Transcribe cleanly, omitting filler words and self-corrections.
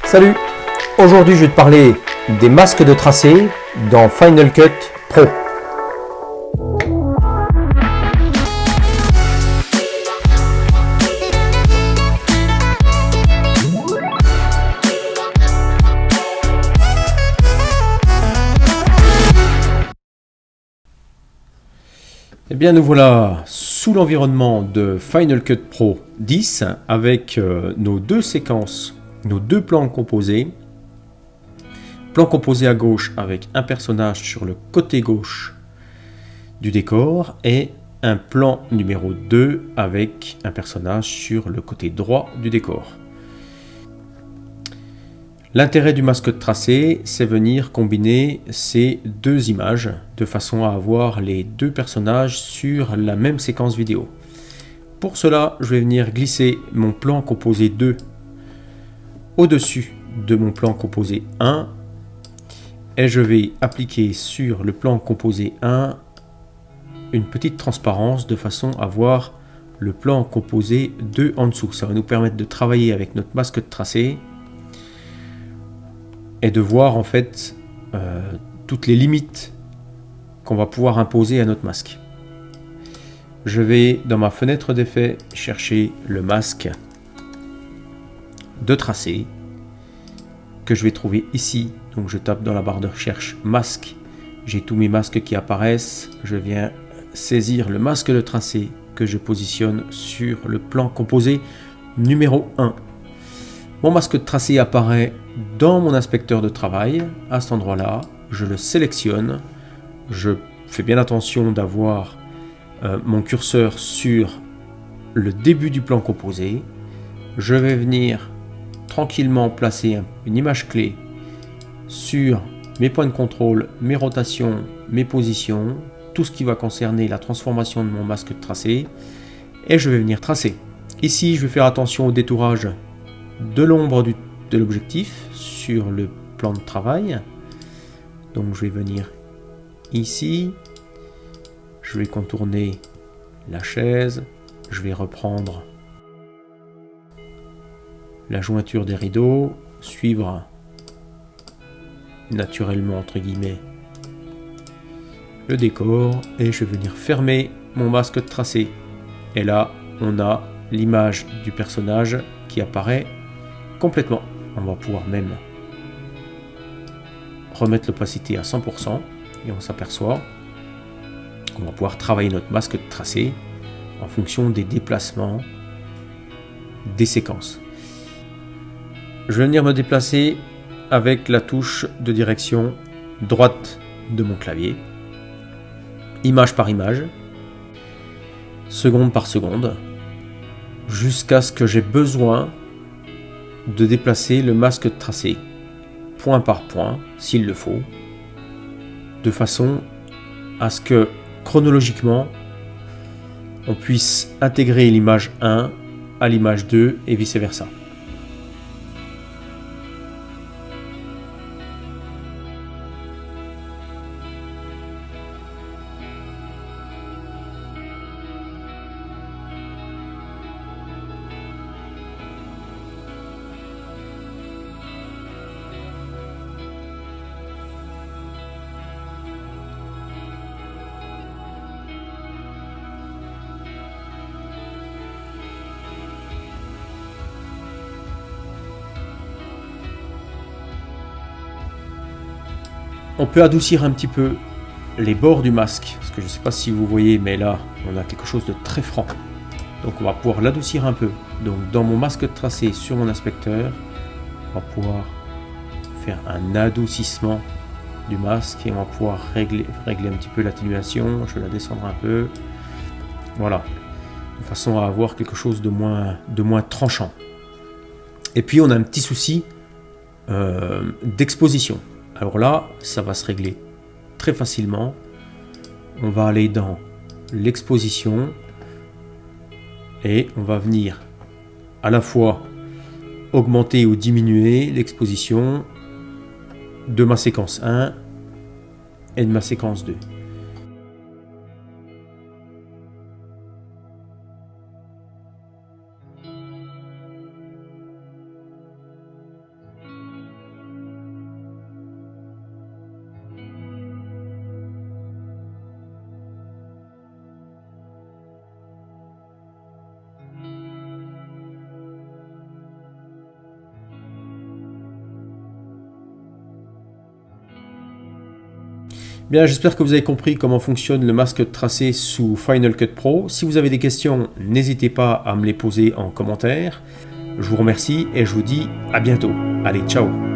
Salut! Aujourd'hui je vais te parler des masques de tracé dans Final Cut Pro. Eh bien nous voilà sous l'environnement de Final Cut Pro 10 avec nos deux séquences, nos deux plans composés. Plan composé à gauche avec un personnage sur le côté gauche du décor et un plan numéro 2 avec un personnage sur le côté droit du décor. L'intérêt du masque de tracé, c'est venir combiner ces deux images de façon à avoir les deux personnages sur la même séquence vidéo. Pour cela, je vais venir glisser mon plan composé 2 au-dessus de mon plan composé 1 et je vais appliquer sur le plan composé 1 une petite transparence de façon à voir le plan composé 2 en dessous. Ça va nous permettre de travailler avec notre masque de tracé et de voir en fait toutes les limites qu'on va pouvoir imposer à notre masque. Je vais dans ma fenêtre d'effet chercher le masque de tracé que je vais trouver ici. Donc je tape dans la barre de recherche masque, j'ai tous mes masques qui apparaissent, je viens saisir le masque de tracé que je positionne sur le plan composé numéro 1. Mon masque de tracé apparaît dans mon inspecteur de travail. À cet endroit-là, je le sélectionne. Je fais bien attention d'avoir mon curseur sur le début du plan composé. Je vais venir tranquillement placer une image clé sur mes points de contrôle, mes rotations, mes positions, tout ce qui va concerner la transformation de mon masque de tracé. Et je vais venir tracer. Ici, je vais faire attention au détourage de l'ombre de l'objectif sur le plan de travail. Donc je vais venir ici, je vais contourner la chaise, je vais reprendre la jointure des rideaux, suivre naturellement entre guillemets le décor et je vais venir fermer mon masque de tracé. Et là on a l'image du personnage qui apparaît complètement. On va pouvoir même remettre l'opacité à 100% et on s'aperçoit qu'on va pouvoir travailler notre masque de tracé en fonction des déplacements des séquences. Je vais venir me déplacer avec la touche de direction droite de mon clavier, image par image, seconde par seconde, jusqu'à ce que j'ai besoin de déplacer le masque de tracé point par point s'il le faut, de façon à ce que chronologiquement on puisse intégrer l'image 1 à l'image 2 et vice versa. On peut adoucir un petit peu les bords du masque, parce que je ne sais pas si vous voyez, mais là, on a quelque chose de très franc. Donc on va pouvoir l'adoucir un peu. Donc dans mon masque de tracé sur mon inspecteur, on va pouvoir faire un adoucissement du masque et on va pouvoir régler un petit peu l'atténuation. Je vais la descendre un peu. Voilà, de façon à avoir quelque chose de moins tranchant. Et puis on a un petit souci d'exposition. Alors là, ça va se régler très facilement. On va aller dans l'exposition et on va venir à la fois augmenter ou diminuer l'exposition de ma séquence 1 et de ma séquence 2. Bien, j'espère que vous avez compris comment fonctionne le masque de tracé sous Final Cut Pro. Si vous avez des questions, n'hésitez pas à me les poser en commentaire. Je vous remercie et je vous dis à bientôt. Allez, ciao!